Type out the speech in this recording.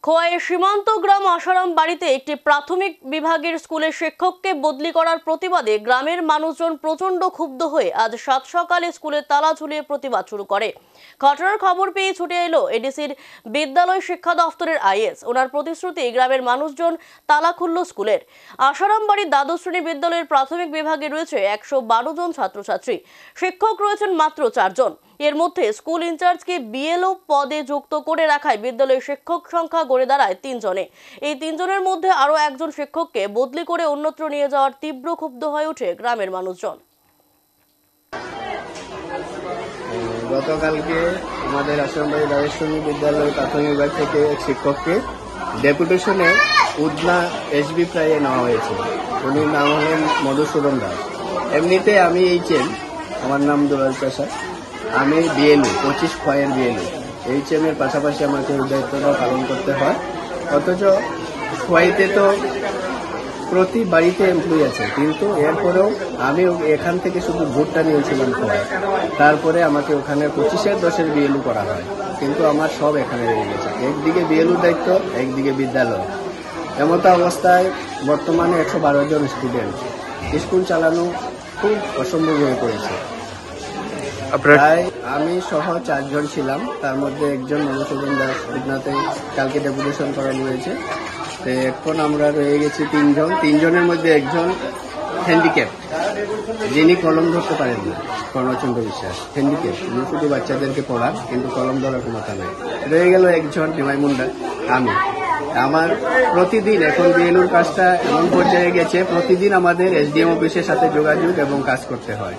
খোয়াইয়ের সীমান্ত গ্রাম আসারাম বাড়িতে একটি প্রাথমিক বিভাগের স্কুলের শিক্ষককে বদলি করার প্রতিবাদে গ্রামের মানুষজন প্রচন্ড ক্ষুব্ধ হয়ে আজ সাত সকালে স্কুলের তালা ঝুলিয়ে প্রতিবাদ শুরু করে। ঘটনার খবর পেয়ে ছুটে এলো এডিসির বিদ্যালয় শিক্ষা দফতরের আইএস। ওনার প্রতিশ্রুতি গ্রামের মানুষজন তালা খুলল স্কুলের। আসারাম বাড়ির দ্বাদশ শ্রেণী বিদ্যালয়ের প্রাথমিক বিভাগে রয়েছে 112 জন ছাত্রছাত্রী, শিক্ষক রয়েছেন মাত্র 4 জন। এর মধ্যে স্কুল ইনচার্জকে বিএলও পদে যুক্ত করে রাখায় বিদ্যালয়ের শিক্ষক সংখ্যা গড়ে দাঁড়ায় 3 জনে। এই 3 জনের মধ্যে আরো একজন শিক্ষককে বদলি করে অন্যত্র নিয়ে যাওয়ার তীব্র ক্ষুব্ধ হয়ে ওঠে গ্রামের মানুষজন। গতকালকে আমাদের আসামবাড়ি দ্বাদশ শ্রেণী বিদ্যালয় প্রাথমিক বিভাগ থেকে এক শিক্ষককে ডেপুটেশনে উদনা এসবি প্রায়ে নেওয়া হয়েছে। উনির নাম হলেন মধুসূদন দাস। এমনিতে আমি এইচএম, আমার নাম দুলাল চাষা, আমি বিএলও 25 খোয়াইয়ের বিএলও। এইচএম এর পাশাপাশি আমাকে ওই দায়িত্বটা পালন করতে হয়। অথচ খোয়াইতে তো প্রতি বাড়িতে এমপ্লয়ি আছে, কিন্তু এরপরেও আমি এখান থেকে শুধু ভোটটা নিয়েছিলাম খোয়াই। তারপরে আমাকে ওখানে 25-10 বিএলও করা হয়, কিন্তু আমার সব এখানে রয়ে গেছে। একদিকে বিএলও দায়িত্ব, একদিকে বিদ্যালয়। এমতো অবস্থায় বর্তমানে 112 জন স্টুডেন্ট, স্কুল চালানো খুব অসম্ভব হয়ে পড়েছে। প্রায় আমি সহ 4 জন ছিলাম, তার মধ্যে একজন মধুসূদন দাস উদনাতে কালকে ডেপুটেশন করানো হয়েছে। তো এখন আমরা রয়ে গেছি 3 জন। 3 জনের মধ্যে একজন হ্যান্ডিক্যাপ, যিনি কলম ধরতে পারেন না, কর্ণচন্দ্র বিশ্বাস হ্যান্ডিক্যাপ। উনি শুধু বাচ্চাদেরকে পড়ান, কিন্তু কলম ধরার ক্ষমতা নেই। রয়ে গেল একজন নিমাই মুন্ডা, আমি। আমার প্রতিদিন এখন বিএলওর কাজটা এমন পর্যায়ে গেছে, প্রতিদিন আমাদের এসডিএম অফিসের সাথে যোগাযোগ এবং কাজ করতে হয়।